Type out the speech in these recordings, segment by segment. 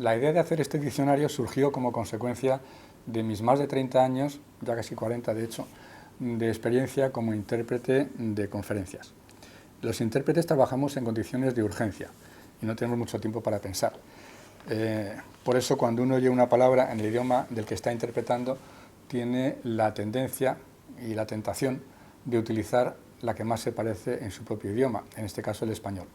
La idea de hacer este diccionario surgió como consecuencia de mis más de 30 años, ya casi 40 de hecho, de experiencia como intérprete de conferencias. Los intérpretes trabajamos en condiciones de urgencia y no tenemos mucho tiempo para pensar. Por eso, cuando uno oye una palabra en el idioma del que está interpretando, tiene la tendencia y la tentación de utilizar la que más se parece en su propio idioma, en este caso el español.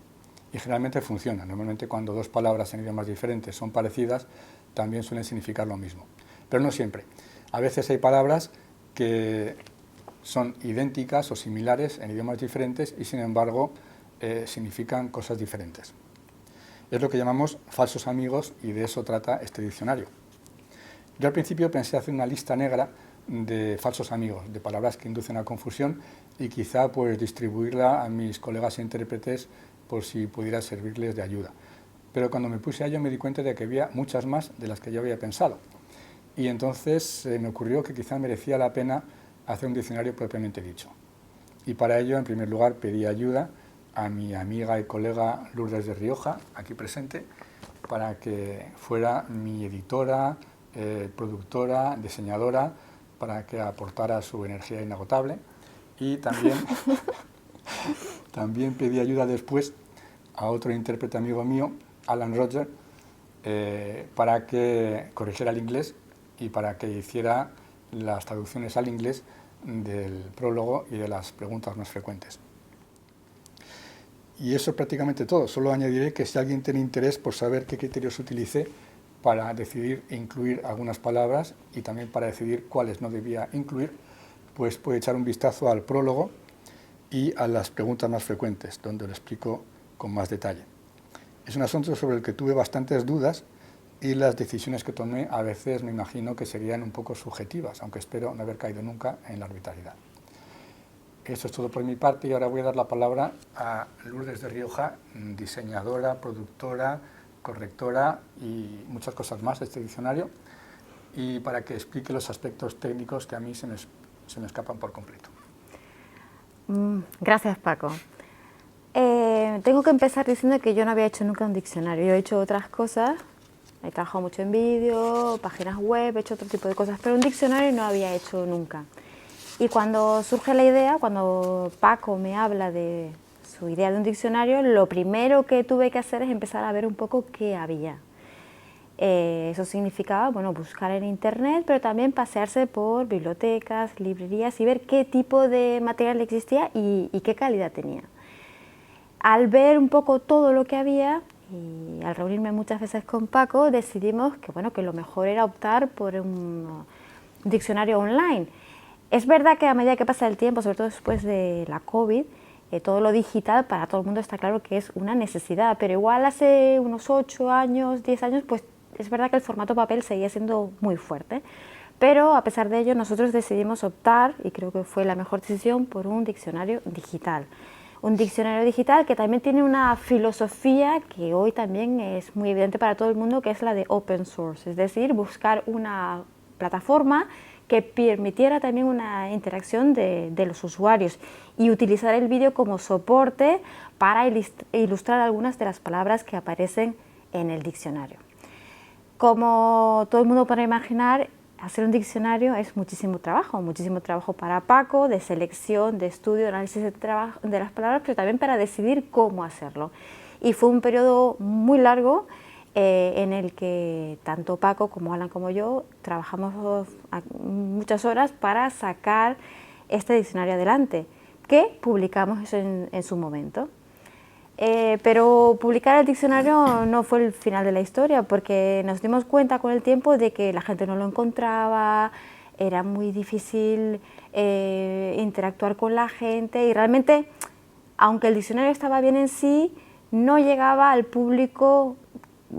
Y generalmente funciona. Normalmente cuando dos palabras en idiomas diferentes son parecidas, también suelen significar lo mismo. Pero no siempre. A veces hay palabras que son idénticas o similares en idiomas diferentes y sin embargo significan cosas diferentes. Es lo que llamamos falsos amigos y de eso trata este diccionario. Yo al principio pensé hacer una lista negra de falsos amigos, de palabras que inducen a confusión y quizá pues distribuirla a mis colegas intérpretes por si pudiera servirles de ayuda. Pero cuando me puse a ello me di cuenta de que había muchas más de las que yo había pensado. Y entonces me ocurrió que quizá merecía la pena hacer un diccionario propiamente dicho. Y para ello, en primer lugar, pedí ayuda a mi amiga y colega Lourdes de Rioja, aquí presente, para que fuera mi editora, productora, diseñadora, para que aportara su energía inagotable. Y también pedí ayuda después a otro intérprete amigo mío, Alan Roger, para que corrigiera el inglés y para que hiciera las traducciones al inglés del prólogo y de las preguntas más frecuentes. Y eso es prácticamente todo. Solo añadiré que si alguien tiene interés por saber qué criterios utilicé para decidir incluir algunas palabras y también para decidir cuáles no debía incluir, pues puede echar un vistazo al prólogo y a las preguntas más frecuentes, donde lo explico con más detalle. Es un asunto sobre el que tuve bastantes dudas y las decisiones que tomé a veces me imagino que serían un poco subjetivas, aunque espero no haber caído nunca en la arbitrariedad. Eso es todo por mi parte y ahora voy a dar la palabra a Lourdes de Rioja, diseñadora, productora, correctora y muchas cosas más de este diccionario, y para que explique los aspectos técnicos que a mí se me escapan por completo. Gracias, Paco. Tengo que empezar diciendo que yo no había hecho nunca un diccionario. Yo he hecho otras cosas, he trabajado mucho en vídeo, páginas web, he hecho otro tipo de cosas, pero un diccionario no había hecho nunca. Y cuando surge la idea, cuando Paco me habla de su idea de un diccionario, lo primero que tuve que hacer es empezar a ver un poco qué había. Eso significaba, bueno, buscar en internet, pero también pasearse por bibliotecas, librerías y ver qué tipo de material existía y qué calidad tenía. Al ver un poco todo lo que había y al reunirme muchas veces con Paco, decidimos que, bueno, que lo mejor era optar por un diccionario online. Es verdad que a medida que pasa el tiempo, sobre todo después de la COVID, todo lo digital para todo el mundo está claro que es una necesidad, pero igual hace unos 8 años, 10 años, pues es verdad que el formato papel seguía siendo muy fuerte. Pero a pesar de ello nosotros decidimos optar, y creo que fue la mejor decisión, por un diccionario digital. Un diccionario digital que también tiene una filosofía que hoy también es muy evidente para todo el mundo, que es la de open source, es decir, buscar una plataforma que permitiera también una interacción de los usuarios y utilizar el vídeo como soporte para ilustrar algunas de las palabras que aparecen en el diccionario. Como todo el mundo puede imaginar, hacer un diccionario es muchísimo trabajo para Paco, de selección, de estudio, análisis de las palabras, pero también para decidir cómo hacerlo. Y fue un periodo muy largo en el que tanto Paco como Alan como yo trabajamos muchas horas para sacar este diccionario adelante, que publicamos en su momento. Pero publicar el diccionario no fue el final de la historia, porque nos dimos cuenta con el tiempo de que la gente no lo encontraba, era muy difícil interactuar con la gente y realmente, aunque el diccionario estaba bien en sí, no llegaba al público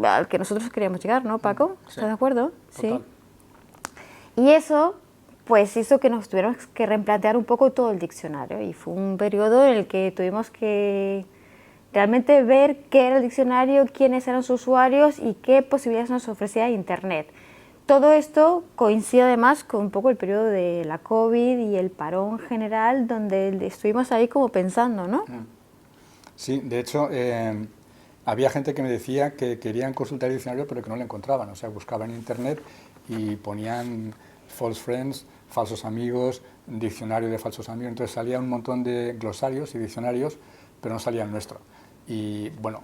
al que nosotros queríamos llegar, ¿no, Paco? Sí, ¿Estás de acuerdo? total. Sí. Y eso pues hizo que nos tuviéramos que replantear un poco todo el diccionario y fue un periodo en el que tuvimos que realmente ver qué era el diccionario, quiénes eran sus usuarios y qué posibilidades nos ofrecía Internet. Todo esto coincide además con un poco el periodo de la COVID y el parón general, donde estuvimos ahí como pensando, ¿no? Sí, de hecho, había gente que me decía que querían consultar el diccionario pero que no lo encontraban, o sea, buscaban en internet y ponían false friends, falsos amigos, diccionario de falsos amigos, entonces salía un montón de glosarios y diccionarios, pero no salía el nuestro. Y bueno,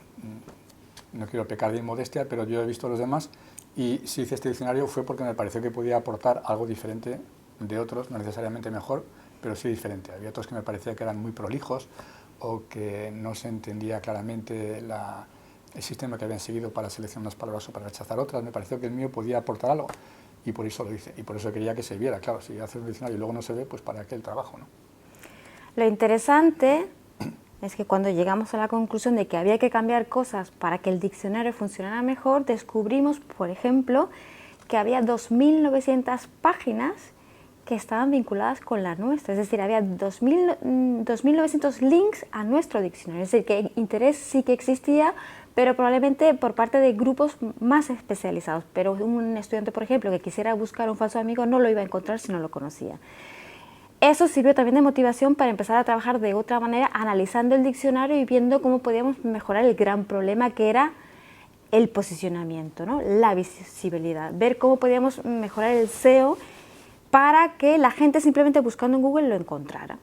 no quiero pecar de inmodestia, pero yo he visto los demás y si hice este diccionario fue porque me pareció que podía aportar algo diferente de otros, no necesariamente mejor, pero sí diferente. Había otros que me parecía que eran muy prolijos o que no se entendía claramente el sistema que habían seguido para seleccionar unas palabras o para rechazar otras. Me pareció que el mío podía aportar algo y por eso lo hice. Y por eso quería que se viera. Claro, si haces un diccionario y luego no se ve, pues para qué el trabajo, ¿no? Lo interesante es que cuando llegamos a la conclusión de que había que cambiar cosas para que el diccionario funcionara mejor, descubrimos, por ejemplo, que había 2.900 páginas que estaban vinculadas con la nuestra, es decir, había 2.900 links a nuestro diccionario, es decir, que interés sí que existía, pero probablemente por parte de grupos más especializados, pero un estudiante, por ejemplo, que quisiera buscar un falso amigo no lo iba a encontrar si no lo conocía. Eso sirvió también de motivación para empezar a trabajar de otra manera, analizando el diccionario y viendo cómo podíamos mejorar el gran problema que era el posicionamiento, ¿no? La visibilidad, ver cómo podíamos mejorar el SEO para que la gente simplemente buscando en Google lo encontrara.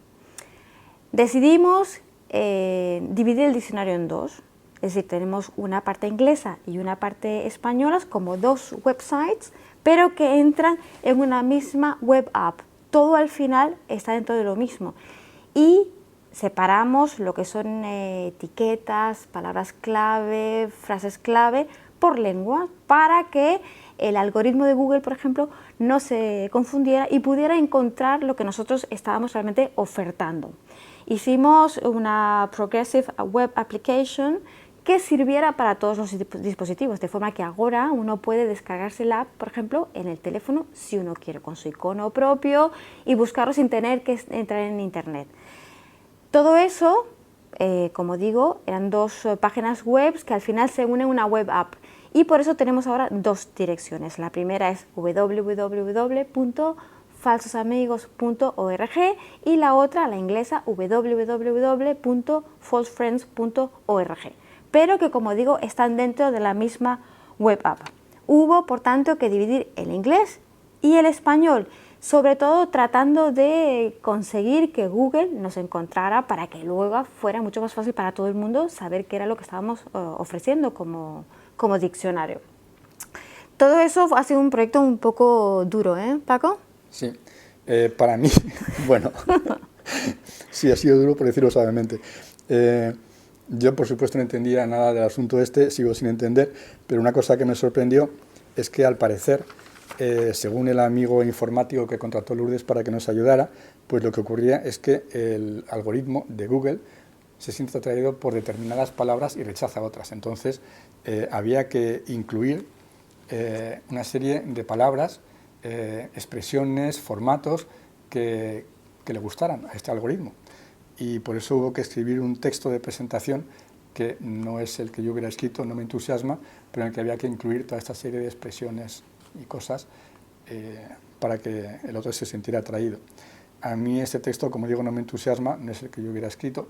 Decidimos dividir el diccionario en dos, es decir, tenemos una parte inglesa y una parte española como dos websites, pero que entran en una misma web app. Todo al final está dentro de lo mismo. Y separamos lo que son etiquetas, palabras clave, frases clave por lengua para que el algoritmo de Google, por ejemplo, no se confundiera y pudiera encontrar lo que nosotros estábamos realmente ofertando. Hicimos una Progressive Web Application que sirviera para todos los dispositivos, de forma que ahora uno puede descargarse la app, por ejemplo, en el teléfono si uno quiere, con su icono propio y buscarlo sin tener que entrar en internet. Todo eso, como digo, eran dos páginas web que al final se unen a una web app y por eso tenemos ahora dos direcciones. La primera es www.falsosamigos.org y la otra, la inglesa, www.falsefriends.org, pero que, como digo, están dentro de la misma web app. Hubo, por tanto, que dividir el inglés y el español, sobre todo tratando de conseguir que Google nos encontrara para que luego fuera mucho más fácil para todo el mundo saber qué era lo que estábamos ofreciendo como diccionario. Todo eso ha sido un proyecto un poco duro, ¿eh, Paco? Sí, para mí, bueno, sí ha sido duro por decirlo suavemente. Yo, por supuesto, no entendía nada del asunto sigo sin entender, pero una cosa que me sorprendió es que, al parecer, según el amigo informático que contrató Lourdes para que nos ayudara, pues lo que ocurría es que el algoritmo de Google se siente atraído por determinadas palabras y rechaza otras. Entonces, había que incluir una serie de palabras, expresiones, formatos que le gustaran a este algoritmo. Y por eso hubo que escribir un texto de presentación que no es el que yo hubiera escrito, no me entusiasma, pero en el que había que incluir toda esta serie de expresiones y cosas para que el otro se sintiera atraído. A mí este texto, como digo, no me entusiasma, no es el que yo hubiera escrito,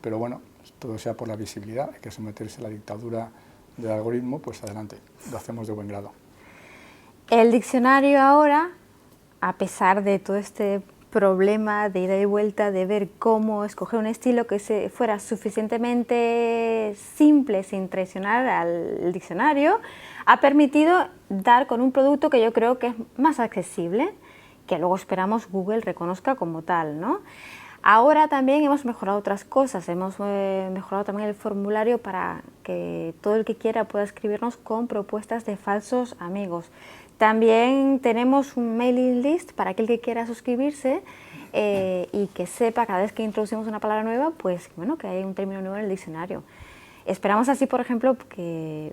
pero bueno, todo sea por la visibilidad, hay que someterse a la dictadura del algoritmo, pues adelante, lo hacemos de buen grado. El diccionario ahora, a pesar de todo este problema de ida y vuelta, de ver cómo escoger un estilo que fuera suficientemente simple sin traicionar al diccionario, ha permitido dar con un producto que yo creo que es más accesible, que luego esperamos Google reconozca como tal, ¿no? Ahora también hemos mejorado otras cosas, hemos mejorado también el formulario para que todo el que quiera pueda escribirnos con propuestas de falsos amigos. También tenemos un mailing list para aquel que quiera suscribirse y que sepa cada vez que introducimos una palabra nueva, pues bueno, que hay un término nuevo en el diccionario. Esperamos así, por ejemplo, que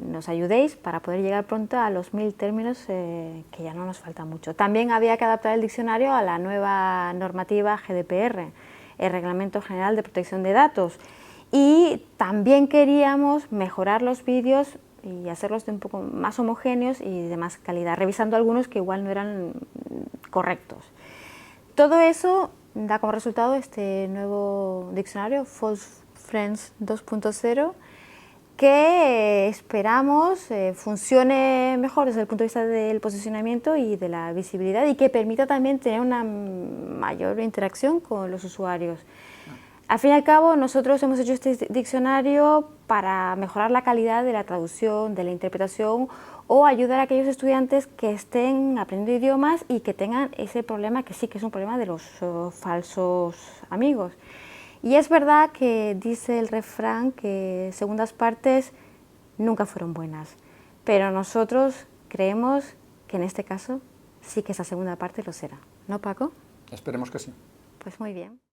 nos ayudéis para poder llegar pronto a los 1000 términos, que ya no nos falta mucho. También había que adaptar el diccionario a la nueva normativa GDPR, el Reglamento General de Protección de Datos. Y también queríamos mejorar los vídeos y hacerlos de un poco más homogéneos y de más calidad, revisando algunos que igual no eran correctos. Todo eso da como resultado este nuevo diccionario, False Friends 2.0, que esperamos funcione mejor desde el punto de vista del posicionamiento y de la visibilidad y que permita también tener una mayor interacción con los usuarios. Al fin y al cabo, nosotros hemos hecho este diccionario para mejorar la calidad de la traducción, de la interpretación o ayudar a aquellos estudiantes que estén aprendiendo idiomas y que tengan ese problema, que sí que es un problema de los falsos amigos. Y es verdad que dice el refrán que segundas partes nunca fueron buenas, pero nosotros creemos que en este caso sí que esa segunda parte lo será. ¿No, Paco? Esperemos que sí. Pues muy bien.